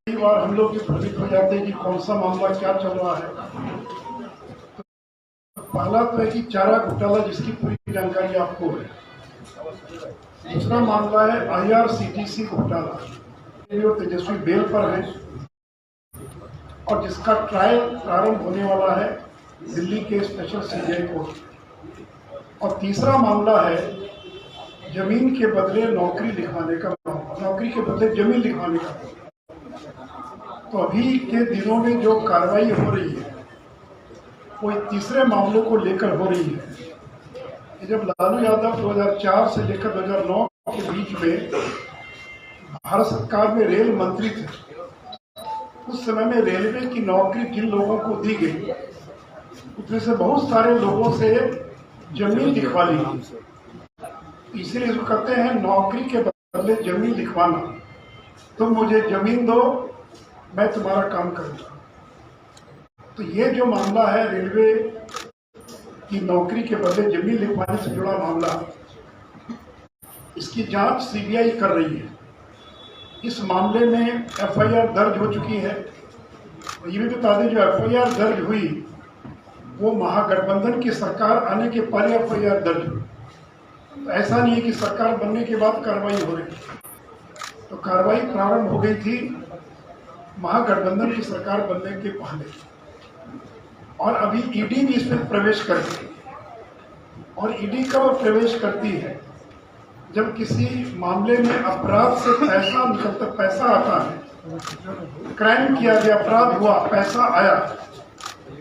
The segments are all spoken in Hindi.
कई बार हम लोग भ्रमित हो जाते हैं कि कौन सा मामला क्या चल रहा है। पहला तो है कि चारा घोटाला, जिसकी पूरी जानकारी आपको है। दूसरा मामला है IRCTC घोटाला, जो तेजस्वी बेल पर है और जिसका ट्रायल प्रारंभ होने वाला है दिल्ली के स्पेशल CBI कोर्ट। और तीसरा मामला है जमीन के बदले नौकरी लिखवाने का, नौकरी के बदले जमीन लिखवाने का। तो अभी के दिनों में जो कार्रवाई हो रही है वो तीसरे मामलों को लेकर हो रही है। जब लालू यादव 2004 से लेकर 2009 के बीच में भारत सरकार में रेल मंत्री थे, उस समय में रेलवे की नौकरी जिन लोगों को दी गई उसमें से बहुत सारे लोगों से जमीन लिखवा ली गई। इसलिए इसको कहते हैं नौकरी के बदले जमीन लिखवाना। तुम मुझे जमीन दो, मैं तुम्हारा काम करूंगा। तो ये जो मामला है रेलवे की नौकरी के बदले जमीन लिखवाने से जुड़ा मामला, इसकी जांच CBI कर रही है। इस मामले में FIR दर्ज हो चुकी है। ये भी बता दें, जो FIR दर्ज हुई वो महागठबंधन की सरकार आने के पहले FIR दर्ज हुई। तो ऐसा नहीं है कि सरकार बनने के बाद कार्रवाई हो रही है। तो कार्रवाई प्रारंभ हो गई थी महागठबंधन की सरकार बनने के पहले, और अभी ED भी इसमें प्रवेश करती है। और ED कब प्रवेश करती है? जब किसी मामले में अपराध से पैसा निकलता, पैसा आता है, क्राइम किया गया, अपराध हुआ, पैसा आया,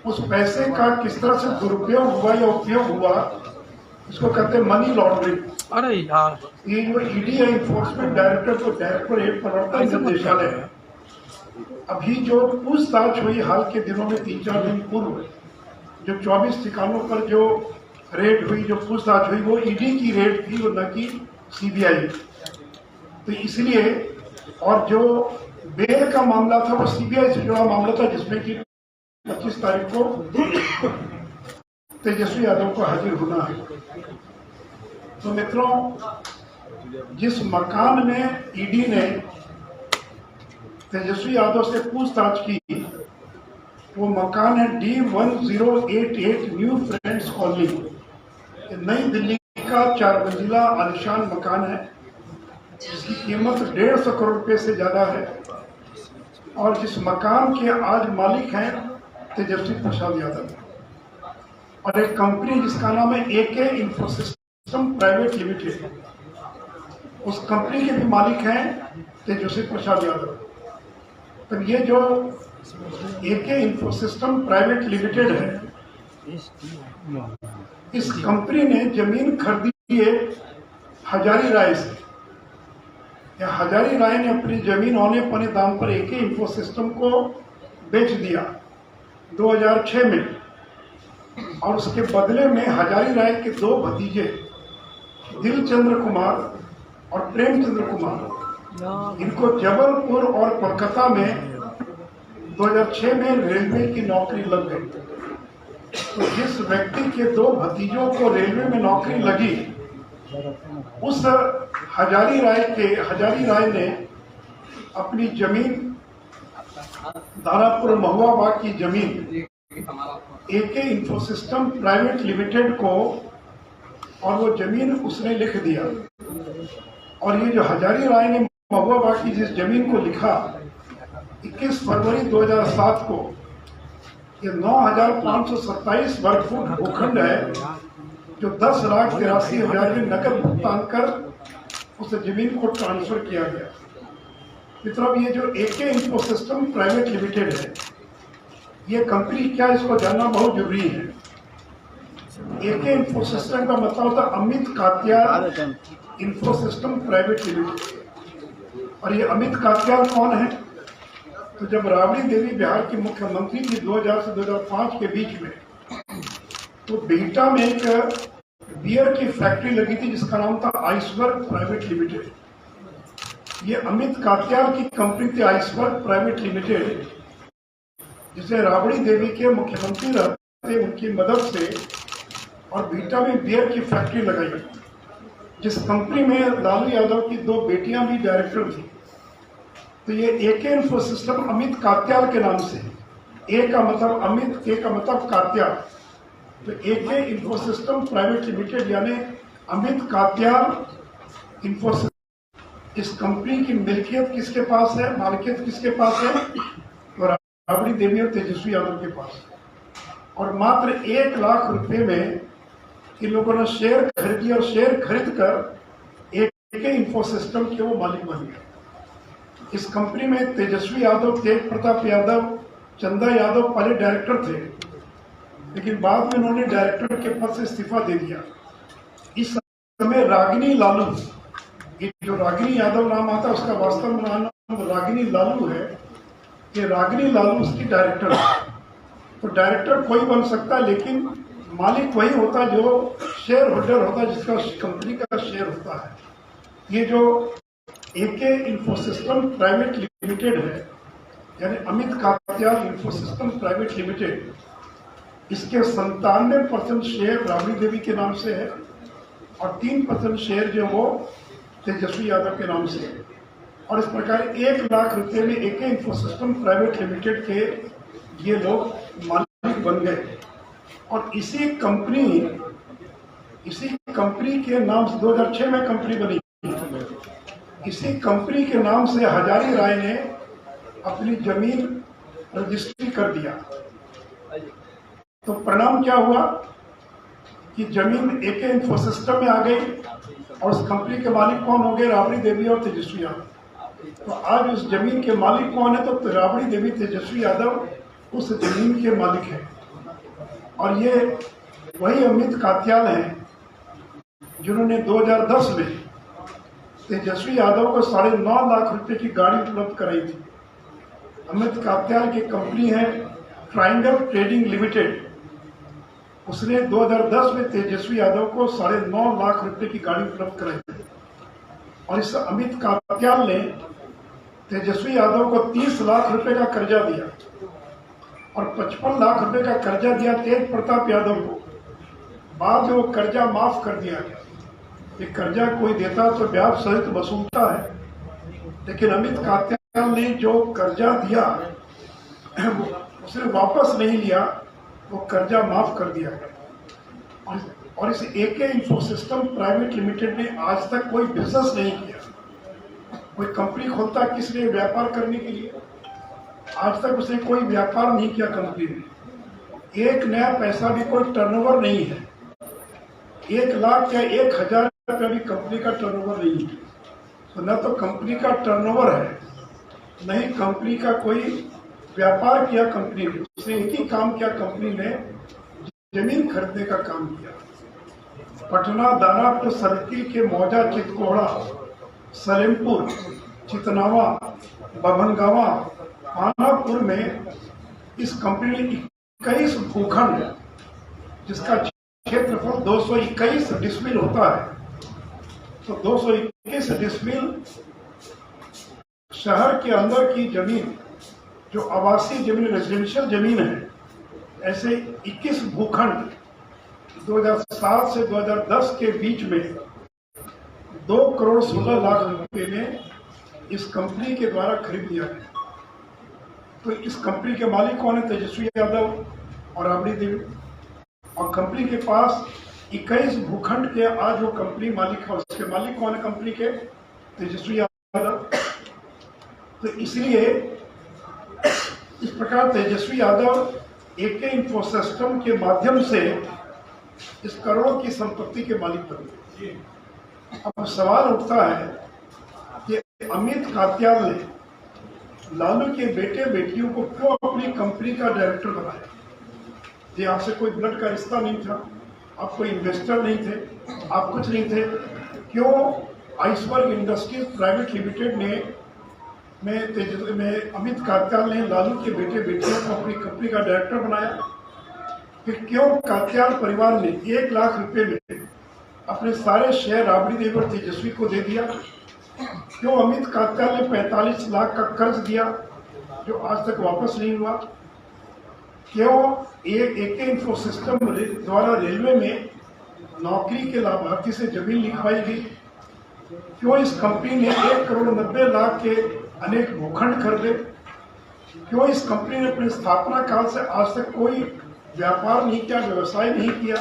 उस पैसे का किस तरह से दुरुपयोग हुआ या उपयोग हुआ, इसको कहते हैं मनी लॉन्ड्रिंग। अरे यार, ये जो ED है, इन्फोर्समेंट डायरेक्टरेट प्रवर्तन निदेशालय है। अभी जो पूछताछ हुई हाल के दिनों में 3-4 दिन पूर्व, जो 24 ठिकानों पर जो रेड हुई, जो पूछताछ हुई, वो ED की रेड थी और न कि CBI। तो इसलिए, और जो बेल का मामला था वो CBI से जुड़ा मामला था, जिसमें कि 25 तारीख को तेजस्वी यादव को हाजिर होना है। तो मित्रों, जिस मकान में ED ने तेजस्वी यादव से पूछताछ की, वो मकान है D1088 न्यू फ्रेंड्स कॉलोनी, नई दिल्ली का 4 मंजिला आलीशान मकान है, जिसकी कीमत 150 करोड़ रुपए से ज्यादा है। और जिस मकान के आज मालिक हैं तेजस्वी प्रसाद यादव, और एक कंपनी जिसका नाम है AK इन्फोसिस्टम प्राइवेट लिमिटेड, उस कंपनी के भी मालिक हैं तेजस्वी प्रसाद यादव। तो ये जो AK इन्फोसिस्टम प्राइवेट लिमिटेड है, इस कंपनी ने जमीन खरीदी है हजारी राय से। या हजारी राय ने अपनी जमीन औने पौने दाम पर AK इन्फोसिस्टम को बेच दिया 2006 में। और उसके बदले में हजारी राय के 2 भतीजे दिलचंद्र कुमार और प्रेमचंद्र कुमार, इनको जबलपुर और कोलकाता में 2006 में रेलवे की नौकरी लग गई। तो जिस व्यक्ति के 2 भतीजों को रेलवे में नौकरी लगी, उस हजारी राय ने अपनी जमीन, दानापुर महुआ बाग की जमीन AK इन्फोसिस्टम प्राइवेट लिमिटेड को, और वो जमीन उसने लिख दिया। और ये जो हजारी राय ने महुआ बाग की जिस जमीन को लिखा, 21 फरवरी 2007 को, ये 9,527 वर्ग फुट भूखंड है, जो 10,83,000 में नकद भुगतान कर उस जमीन को ट्रांसफर किया गया। मित्रों, ये जो AK इन्फोसिस्टम प्राइवेट लिमिटेड है, ये कंपनी क्या, इसको जानना बहुत जरूरी है। AK इन्फोसिस्टम का मतलब होता है Amit Katyal Infosystem private limited. और ये अमित कात्याल कौन है? तो जब राबड़ी देवी बिहार की मुख्यमंत्री थी 2000 से 2005 के बीच में, तो बिहटा में एक बियर की फैक्ट्री लगी थी जिसका नाम था आइसबर्ग प्राइवेट लिमिटेड। ये अमित कात्याल की कंपनी थी आइसबर्ग प्राइवेट लिमिटेड, जिसे राबड़ी देवी के मुख्यमंत्री रहते उनकी मदद से, और बिहटा में बियर की फैक्ट्री लगाई। जिस कंपनी में लालू यादव की 2 बेटियां भी डायरेक्टर थी, तो ये एके इंफोसिस्टम अमित कात्याल के नाम से है। ए का मतलब अमित, के का मतलब कात्याल, तो एके इंफोसिस्टम प्राइवेट लिमिटेड यानी अमित कात्याल इंफोसिस्टम। इस कंपनी की मिल्कियत किसके पास है, मालिकियत किसके पास है? तो राबड़ी देवी और तेजस्वी यादव के पास। और मात्र 1 लाख रुपए में इन लोगों ने शेयर खरीदी और शेयर खरीद कर एके इंफोसिस्टम के वो मालिक बन गए। इस कंपनी में तेजस्वी यादव, तेज प्रताप यादव, चंदा यादव पहले डायरेक्टर थे, लेकिन बाद में उन्होंने डायरेक्टर के पद से इस्तीफा दे दिया। इस समय रागिनी लालू, ये जो रागिनी यादव नाम आता है उसका वास्तव में नाम रागिनी लालू है। ये रागिनी लालू उसकी डायरेक्टर है। तो डायरेक्टर कोई बन सकता है, लेकिन मालिक वही होता है जो शेयर होल्डर होता है, जिसका कंपनी का शेयर होता है। ये जो एके इंफोसिस्टम प्राइवेट लिमिटेड है, यानी Amit Katyal Infosystem private limited, इसके 97% शेयर राबड़ी देवी के नाम से है और 3% शेयर जो वो तेजस्वी यादव के नाम से है। और इस प्रकार 1 लाख रुपए में एके इंफोसिस्टम प्राइवेट लिमिटेड के ये लोग मालिक बन गए। और इसी कंपनी के नाम से 2006 में कंपनी बनी। इसी कंपनी के नाम से हजारी राय ने अपनी जमीन रजिस्ट्री कर दिया। तो परिणाम क्या हुआ कि जमीन एके इंफोसिस्टम में आ गई और उस कंपनी के मालिक कौन हो गए? राबड़ी देवी और तेजस्वी यादव। तो आज उस जमीन के मालिक कौन है? तो राबड़ी देवी, तेजस्वी यादव उस जमीन के मालिक हैं। और ये वही अमित कात्याल हैं जिन्होंने 2010 में तेजस्वी यादव को 9.5 लाख रुपए की गाड़ी उपलब्ध कराई थी। अमित कात्याल की कंपनी है ट्रायंगल ट्रेडिंग लिमिटेड। उसने 2010 में तेजस्वी यादव को 9.5 लाख रुपए की गाड़ी उपलब्ध कराई। और इस अमित कात्याल ने तेजस्वी यादव को 30 लाख रुपए का कर्जा दिया और 55 लाख रुपए का कर्जा दिया तेज प्रताप यादव को। बाद में वो कर्जा माफ कर दिया गया। ये कर्जा कोई देता तो ब्याज सहित वसूलता है, लेकिन अमित कात्याल ने जो कर्जा दिया उसने वापस नहीं लिया, वो कर्जा माफ कर दिया गया। और इस एके इंफोसिस्टम प्राइवेट लिमिटेड ने आज तक कोई बिजनेस नहीं किया। कोई कंपनी खोलता किस लिए? व्यापार करने के लिए। आज तक उसने कोई व्यापार नहीं किया कंपनी में। 1 नया पैसा भी कोई टर्नओवर नहीं है। 1 लाख या 1,000 रुपया भी कंपनी का टर्नओवर नहीं है। तो न तो कंपनी का टर्नओवर है, न ही कंपनी का कोई व्यापार किया कंपनी ने। उसने एक ही काम किया, कंपनी ने जमीन खरीदने का काम किया। पटना, दानापुर सर्किल के मौजा, चितकोड़ा, सलेमपुर, चितनावा, बभनगावा, पानापुर में इस कंपनी ने 21 भूखंड, जिसका क्षेत्रफल 221 डिसमिल होता है, तो 221 डिसमिल शहर के अंदर की जमीन, जो आवासीय जमीन, रेजिडेंशियल जमीन है, ऐसे 21 भूखंड 2007 से 2010 के बीच में 2 करोड़ 16 लाख रुपए में इस कंपनी के द्वारा खरीद लिया गया। तो इस कंपनी के मालिक कौन है? तेजस्वी यादव और राबड़ी देवी। और कंपनी के पास 21 भूखंड के आज वो कंपनी मालिक है। उसके मालिक कौन है कंपनी के? तेजस्वी यादव। तो इसलिए इस प्रकार तेजस्वी यादव एके इंफोसिस्टम के माध्यम से इस करोड़ों की संपत्ति के मालिक बन गए। अब सवाल उठता है कि अमित कात्याल ने लालू के बेटे बेटियों को क्यों अपनी कंपनी का डायरेक्टर बनाया? ये आपसे कोई ब्लड का रिश्ता नहीं था, आप कोई इन्वेस्टर नहीं थे, आप कुछ नहीं थे। क्यों आइसबर्ग इंडस्ट्रीज प्राइवेट लिमिटेड में अमित कात्याल ने लालू के बेटे बेटियों को अपनी कंपनी का डायरेक्टर बनाया? फिर क्यों कात्याल परिवार ने 1 लाख रुपए में अपने सारे शेयर राबड़ी देवी और तेजस्वी को दे दिया? क्यों अमित कात्याल ने 45 लाख का कर्ज दिया जो आज तक वापस नहीं हुआ? क्यों एके इंफोसिस्टम द्वारा रेलवे में नौकरी के लाभार्थी से जमीन लिखवाई गई? क्यों इस कंपनी ने 1,90,00,000 के अनेक भूखंड खरीदे? क्यों इस कंपनी ने अपनी स्थापना काल से आज तक कोई व्यापार नहीं किया, व्यवसाय नहीं किया,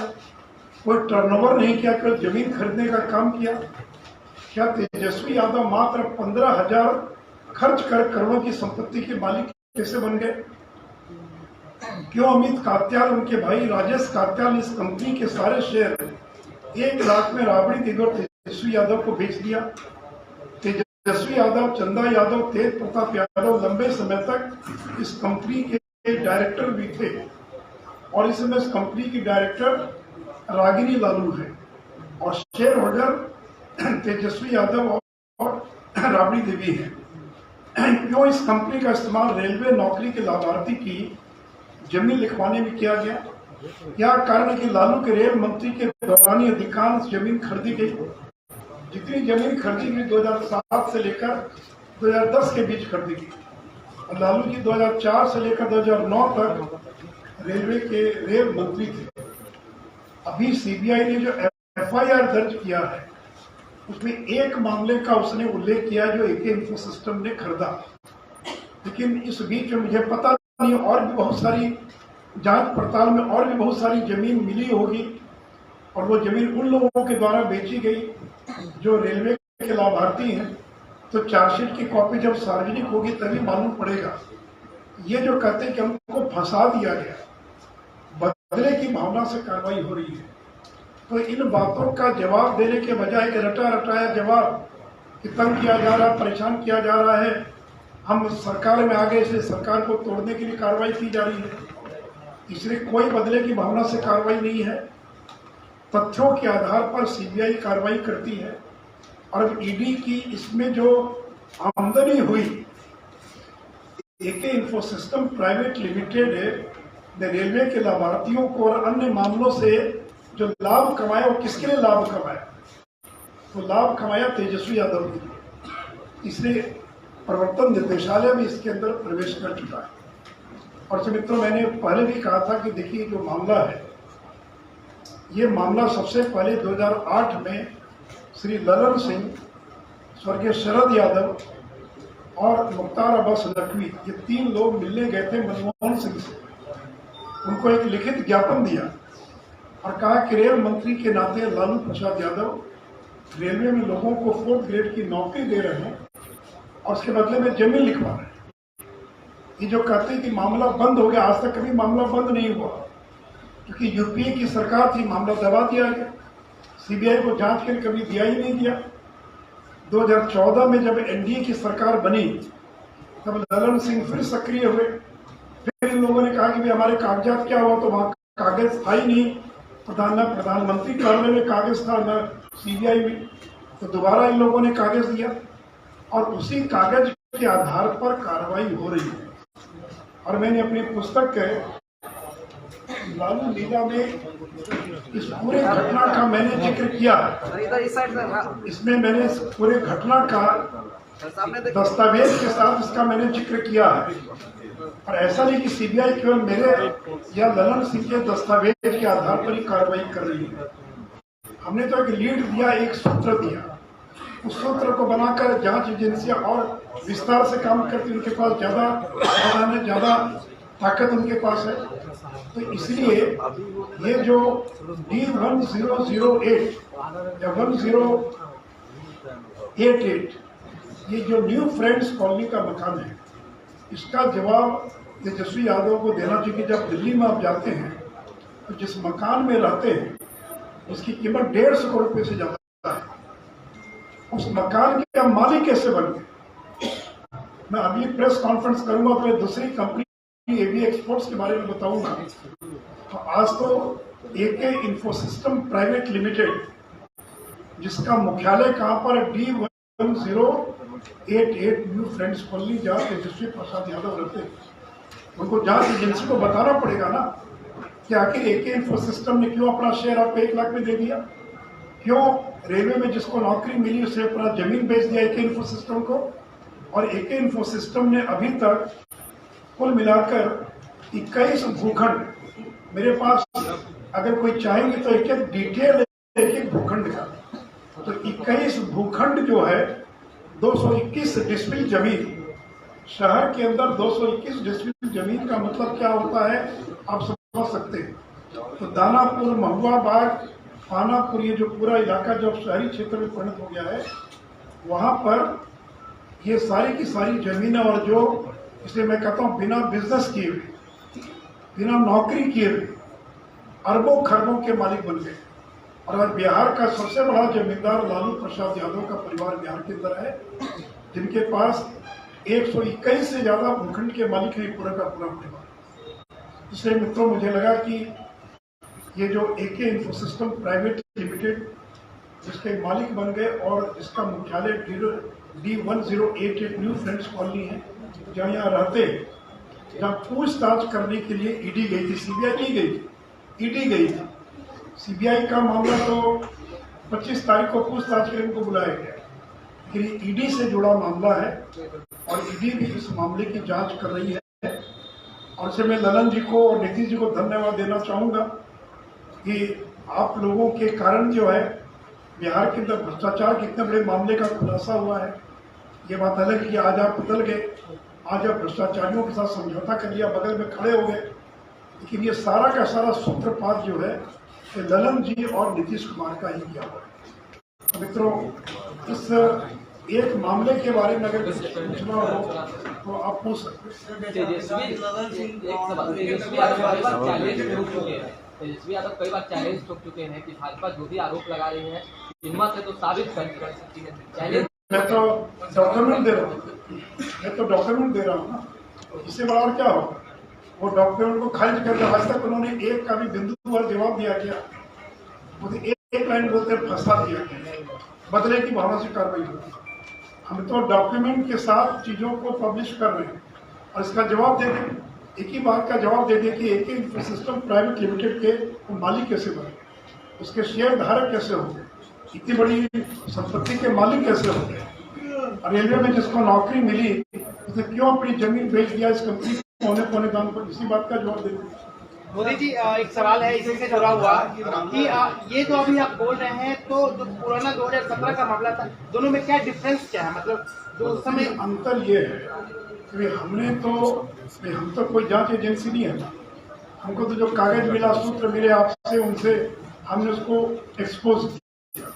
कोई टर्नओवर नहीं किया, कोई जमीन खरीदने का काम किया? क्या तेजस्वी यादव मात्र 15,000 खर्च कर करोड़ों की संपत्ति के मालिक कैसे बन गए? क्यों अमित कात्याल, उनके भाई राजेश कात्याल ने इस कंपनी के सारे शेयर 1 लाख में राबड़ी देवी और तेजस्वी यादव को बेच दिया? तेजस्वी यादव, चंदा यादव, तेज प्रताप यादव लंबे समय तक इस कंपनी के डायरेक्टर भी थे और इस समय इस कंपनी की डायरेक्टर रागिनी लालू है और शेयर होल्डर तेजस्वी यादव और राबड़ी देवी है। क्यों इस कंपनी का इस्तेमाल रेलवे नौकरी के लाभार्थी की जमीन लिखवाने में किया गया? क्या कारण है कि लालू के रेल मंत्री के दौरान ही अधिकांश जमीन खरीदी गई? जितनी जमीन खरीदी गई 2007 से लेकर 2010 के बीच खरीदी गई और लालू जी 2004 से लेकर 2009 तक रेलवे के रेल मंत्री थे। अभी सीबीआई ने जो एफआईआर दर्ज किया है उसमें एक मामले का उसने उल्लेख किया जो एके इन्फोसिस्टम ने खरीदा, लेकिन इस बीच में मुझे पता नहीं और भी बहुत सारी जांच पड़ताल में और भी बहुत सारी जमीन मिली होगी और वो जमीन उन लोगों के द्वारा बेची गई जो रेलवे के लाभार्थी हैं। तो चार्जशीट की कॉपी जब सार्वजनिक होगी तभी मालूम पड़ेगा। ये जो कहते हैं कि हमको फंसा दिया गया, बदले की भावना से कार्रवाई हो रही है, तो इन बातों का जवाब देने के बजाय रटा रटाया जवाब कि तंग किया जा रहा, परेशान किया जा रहा है, हम सरकार में आ गए इसलिए सरकार को तोड़ने के लिए कार्रवाई की जा रही है, इसलिए कोई बदले की भावना से कार्रवाई नहीं है। तथ्यों के आधार पर सीबीआई कार्रवाई करती है और ईडी की इसमें जो आमदनी हुई, एके इन्फोसिस्टम प्राइवेट लिमिटेड ने रेलवे के लाभार्थियों को और अन्य मामलों से जो लाभ कमाया वो किसके लिए लाभ कमाया? तो लाभ कमाया तेजस्वी यादव के लिए, इसलिए प्रवर्तन निदेशालय भी इसके अंदर प्रवेश कर चुका है। और मित्रों, मैंने पहले भी कहा था कि देखिए जो मामला है, ये मामला सबसे पहले 2008 में श्री ललन सिंह, स्वर्गीय शरद यादव और मुख्तार अब्बास नकवी, ये 3 लोग मिलने गए थे मनमोहन सिंह से। उनको एक लिखित ज्ञापन दिया और कहा कि रेल मंत्री के नाते लालू प्रसाद यादव रेलवे में लोगों को 4th ग्रेड की नौकरी दे रहे हैं और उसके बदले में जमीन लिखवा रहे हैं। ये जो कहते हैं कि मामला बंद हो गया, आज तक कभी मामला बंद नहीं हुआ, क्योंकि यूपीए की सरकार थी, मामला दबा दिया गया, सीबीआई को जांच के लिए कभी दिया ही नहीं दिया। 2014 में जब एनडीए की सरकार बनी तब ललन सिंह फिर सक्रिय हुए, फिर इन लोगों ने कहा कि भाई हमारे कागजात क्या हुआ, तो वहां कागज था ही नहीं, प्रधानमंत्री कार्यालय में कागज था न सीबीआई में, तो दोबारा इन लोगों ने कागज दिया और उसी कागज के आधार पर कार्रवाई हो रही है। और मैंने अपनी पुस्तक के लालू लीला में इस पूरे घटना का मैंने जिक्र किया है। इसमें मैंने इस पूरे घटना का दस्तावेज के साथ इसका मैंने जिक्र किया है। और ऐसा नहीं कि सीबीआई केवल मेरे या ललन सिंह के दस्तावेज के आधार पर ही कार्रवाई कर रही है। हमने तो एक लीड दिया, एक सूत्र दिया, उस सूत्र को बनाकर जांच एजेंसियां और विस्तार से काम करती, उनके पास ज्यादा ताकत उनके पास है। तो इसलिए ये जो D1008 या 1088 ये जो न्यू फ्रेंड्स कॉलोनी का मकान है, इसका जवाब तेजस्वी यादव को देना चाहिए। जब दिल्ली में आप जाते हैं तो जिस मकान में रहते हैं उसकी कीमत 150 करोड़ रुपए से ज्यादा है, उस मकान के मालिक कैसे बन गए? मैं अभी प्रेस कॉन्फ्रेंस करूंगा तो दूसरी कंपनी एबी एक्सपोर्ट्स के बारे में बताऊंगा। तो आज तो एके इन्फोसिस्टम प्राइवेट लिमिटेड, जिसका मुख्यालय कहां पर D1088 न्यू फ्रेंड्स कॉलोनी, जहां तेजस्वी प्रसाद यादव रहते हैं, उनको जांच एजेंसी को बताना पड़ेगा ना कि आखिर एके इन्फोसिस्टम ने क्यों अपना शेयर आपको 1 लाख में दे दिया, क्यों रेलवे में जिसको नौकरी मिली उसे अपना जमीन बेच दिया एके इन्फोसिस्टम को। और एके इन्फोसिस्टम ने अभी तक कुल मिलाकर 21 भूखंड, मेरे पास अगर कोई चाहेंगे तो एक डिटेल एक भूखंड का, तो 21 भूखंड जो है 221 डिसमिल जमीन, शहर के अंदर 221 डिसमिल जमीन का मतलब क्या होता है आप समझ सकते हैं। तो दानापुर, महुआ बाग, पानापुर, ये जो पूरा इलाका जो शहरी क्षेत्र में परिणत हो गया है, वहां पर ये सारी की सारी जमीनें, और जो इसे मैं कहता हूँ बिना बिजनेस किए हुए, बिना नौकरी किए हुए अरबों खरबों के मालिक बन गए। और आज बिहार का सबसे बड़ा जमींदार लालू प्रसाद यादव का परिवार बिहार के अंदर है, जिनके पास 121 से ज्यादा भूखंड के मालिक है पूरा का पूरा परिवार। इसलिए मित्रों, मुझे लगा कि ये जो एके इंफोसिस्टम प्राइवेट लिमिटेड जिसके मालिक बन गए और जिसका मुख्यालय D1088 न्यू फ्रेंड्स कॉलोनी है, जहाँ यहाँ रहते, जहाँ पूछताछ करने के लिए ईडी गई थी, सीबीआई नहीं गई थी, ईडी गई थी। सीबीआई का मामला तो 25 तारीख को पूछताछ करने को बुलाया गया, लेकिन ईडी से जुड़ा मामला है और ईडी भी इस मामले की जांच कर रही है। और इससे मैं ललन जी को और नीतीश जी को धन्यवाद देना चाहूँगा कि आप लोगों के कारण जो है बिहार के अंदर भ्रष्टाचार के इतने बड़े मामले का खुलासा हुआ है। ये बात अलग है कि आज आप बदल गए, आज आप भ्रष्टाचारियों के साथ समझौता कर लिया, बगल में खड़े हो गए, लेकिन ये सारा का सारा सूत्रपात जो है ये ललन जी और नीतीश कुमार का ही किया हुआ है। तो मित्रों, इस एक मामले के बारे में अगर कुछ पूछना हो तो आप पूछ सकते हैं। तेजस्वी यादव कई बार चैलेंज ठोक चुके हैं कि भाजपा जो भी आरोप लगा रही है हिम्मत है तो साबित कर सकती है। चैलेंज मैं तो डॉक्यूमेंट दे रहा हूँ ना, इससे बड़ा और क्या होगा। वो डॉक्यूमेंट को खारिज करके आज तक उन्होंने एक का भी बिंदु पर जवाब दिया गया, मुझे एक लाइन बोलते फंसा दिया गया, बदले की भावना से कार्रवाई होगी। हम तो डॉक्यूमेंट के साथ चीजों को पब्लिश कर रहे हैं और इसका जवाब दे दें, एक ही बात का जवाब दे दें कि एके इंफोसिस्टम प्राइवेट लिमिटेड के मालिक कैसे बने, उसके शेयर धारक कैसे हो गए, इतनी बड़ी संपत्ति के मालिक कैसे हो गए, रेलवे में जिसको नौकरी मिली उसने क्यों अपनी जमीन बेच दिया इस कंपनी को पौने दाम पर, इसी बात का जवाब दे दें। मोदी जी, एक सवाल है इसी से जुड़ा हुआ कि ये जो अभी आप बोल रहे हैं, तो जो पुराना 2017 का मामला था, दोनों में क्या डिफरेंस क्या है? मतलब जो उस समय अंतर ये है कि हम तो कोई जांच एजेंसी नहीं है, हमको तो जो कागज मिला, सूत्र मिले आपसे, उनसे हमने उसको एक्सपोज किया।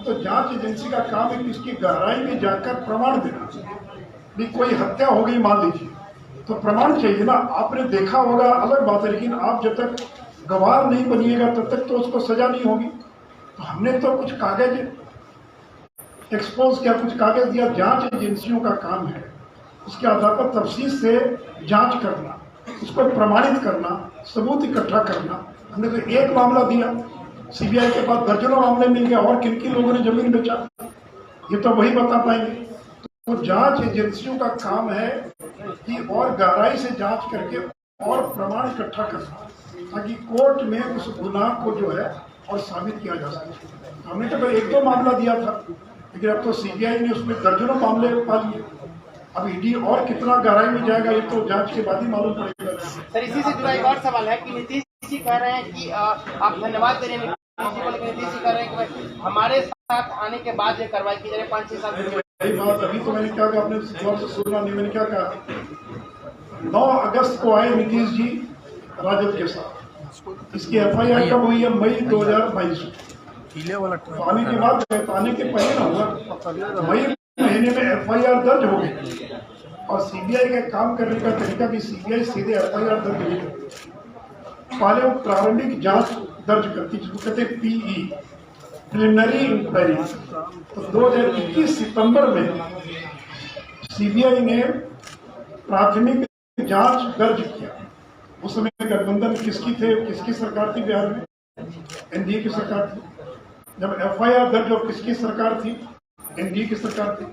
तो जांच एजेंसी का काम है कि इसकी गहराई में जाकर प्रमाण देना। भी कोई हत्या हो गई मान लीजिए तो प्रमाण चाहिए ना, आपने देखा होगा अलग बात है, लेकिन आप जब तक गवाह नहीं बनिएगा तब तक तो उसको सजा नहीं होगी। तो हमने तो कुछ कागज एक्सपोज किया, कुछ कागज दिया। जांच एजेंसियों का काम है उसके आधार पर तफसील से जांच करना, उसको प्रमाणित करना, सबूत इकट्ठा करना। हमने तो एक मामला दिया, सीबीआई के पास दर्जनों मामले मिल गए और किन किन लोगों ने जमीन बेचा, ये तो वही बता पाएंगे। तो जांच एजेंसियों का काम है कि और गहराई से जांच करके और प्रमाण इकट्ठा करना, ताकि कोर्ट में उस गुनाह को जो है और साबित किया जा सके। हमने तो एक दो मामला दिया था, लेकिन अब तो सीबीआई ने उसमें दर्जनों मामले पा लिए। अब ईडी और कितना गहराई में जाएगा ये तो जांच के बाद ही मालूम पड़ेगा। सर, इसी से जुड़ा एक और सवाल है कि नीतीश जी कह रहे हैं कि आप धन्यवाद दे रहे हैं, नीतीश जी कह रहे हैं कि हमारे साथ आने के बाद ये कार्रवाई की जाए 5-6 साल। यही बात अभी तो मैंने क्या कहा, आपने गौर से सुना नहीं, मैंने क्या कहा, 9 अगस्त को आए नीतीश जी राजद के साथ। इसकी एफआईआर कब हुई है? मई 2022 में। आने के बाद, आने के पहले ना हुआ, मई महीने में एफआईआर दर्ज हो गई। और सीबीआई का काम करने का तरीका भी, सीबीआई सीधे एफआईआर दर्ज नहीं करती, पहले वो प्रारंभिक जांच दर्ज करती, जिसको कहते हैं पीई, प्रिलिमिनरी इंक्वायरी। तो 2021 सितंबर में सीबीआई ने प्राथमिक जांच दर्ज किया। उस समय गठबंधन किसकी सरकार थी बिहार में? एनडीए की सरकार थी। जब एफआईआर दर्ज हो किसकी सरकार थी? एनडीए की सरकार थी।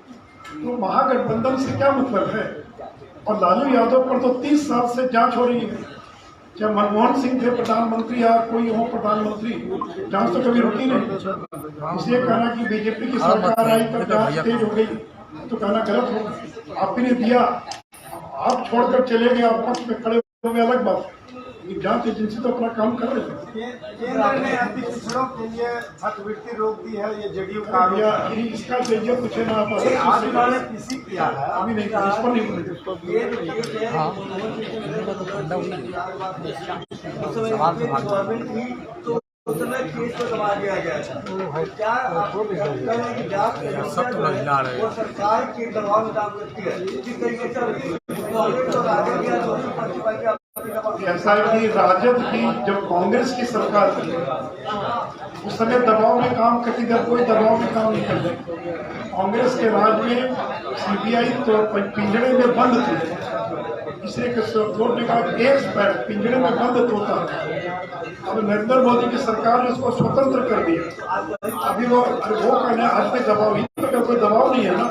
तो महागठबंधन से क्या मतलब है? और लालू यादव पर तो 30 साल से जांच हो रही है। चाहे मनमोहन सिंह थे प्रधानमंत्री या कोई हो प्रधानमंत्री, जांच तो कभी रुकी नहीं। इसलिए कहना कि बीजेपी की सरकार आई तब जांच तेज हो गई तो कहना गलत होगा। आपने दिया, आप छोड़कर चले गए, आप पक्ष में खड़े हो गए, अलग बात है। ये जांच एजेंसी तो अपना काम कर रही है। केंद्र ने अति पिछड़ों के लिए छात्रवृत्ति रोक दी है, ये जेडीयू का आरोप या है। इसका जरिए पूछे ना आप आज उन्होंने पीसी किया है। अभी नहीं, इस पर नहीं बोले। गवर्नमेंट थी तो उस समय केस को दबा दिया गया था। क्या आपको लगता है कि जांच एजेंसी वो सरकार के दबाव में काम करती है? जिस तरीके से गवर्नमेंट और राजद या दोनों प्रतिपक्ष के ऐसा है कि राजद की जब कांग्रेस की सरकार थी उस समय दबाव में काम करती थी, कोई दबाव में काम नहीं करती। कांग्रेस के राज में सीबीआई तो पिंजड़े में बंद थी, इसलिए कोर्ट ने कहा केस पिंजड़े में बंद होता है। अब नरेंद्र मोदी की सरकार ने उसको स्वतंत्र कर दिया। अभी वो कहना है आज पे दबाव ही तो कोई दबाव नहीं है ना,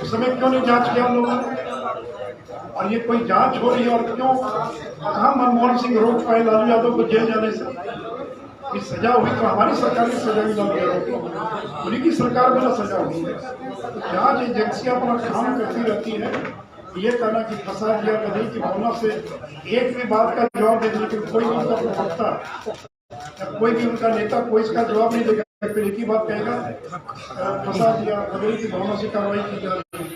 उस समय क्यों नहीं जांच किया हम लोगों ने? और ये कोई जांच हो रही है और क्यों कहाँ मनमोहन सिंह रोक पाए लालू यादव को जेल जाने से? ये सजा हुई तो हमारी सरकार की सजा हुई, लालू यादव को उन्हीं की सरकार में ना सजा हुई है। तो जांच एजेंसियां अपना काम करती रहती है। ये कहना कि फंसा दिया कहीं की भावना से एक भी बात का जवाब देने की कोई भी उनका प्रवक्ता कोई भी उनका नेता कोई इसका जवाब नहीं देगा, फिर एक ही बात कहेगा फंसा दिया बदल की भावना से कार्रवाई की जा रही है।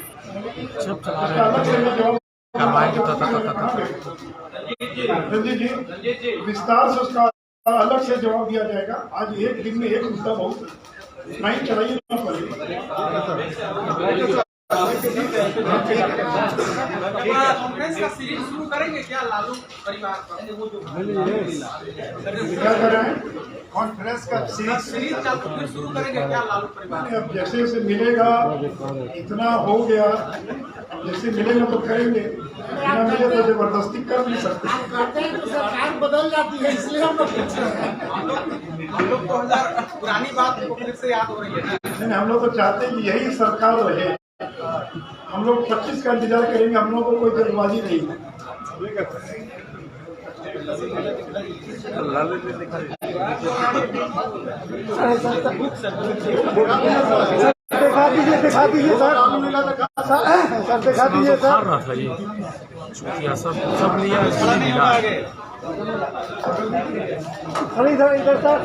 अलग से जवाब रंजीत जी विस्तार से उसका अलग से जवाब दिया जाएगा। आज एक दिन में एक मुद्दा बहुत नहीं चलाइए ना पड़ेगा। कांग्रेस का सीरीज शुरू करेंगे क्या लालू परिवार पर? क्या कर रहे हैं? कॉन्फ्रेंस का सीरीज फिर शुरू करेंगे क्या लालू परिवार? अब जैसे जैसे मिलेगा इतना हो गया, जैसे मिलेगा तो करेंगे, बिना मिले तो जबरदस्ती कर नहीं सकते। आप कहते हैं कि सरकार बदल जाती है, इसलिए हम लोग पूछ रहे हैं। हम लोग 2000 पुरानी बात को फिर से याद हो रही है। नहीं, हम लोग तो चाहते हैं कि यही सरकार रहे। हम लोग 25 का इंतजार करेंगे, हम लोग को कोई जल्दबाजी नहीं है। दिखा दीजिए सर, दिखा दीजिए सर। सब लिया अरे इधर इधर सर,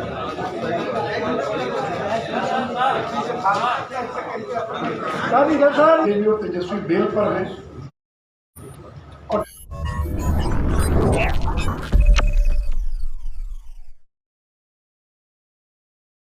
इधर सर। तेजस्वी बेल पर है और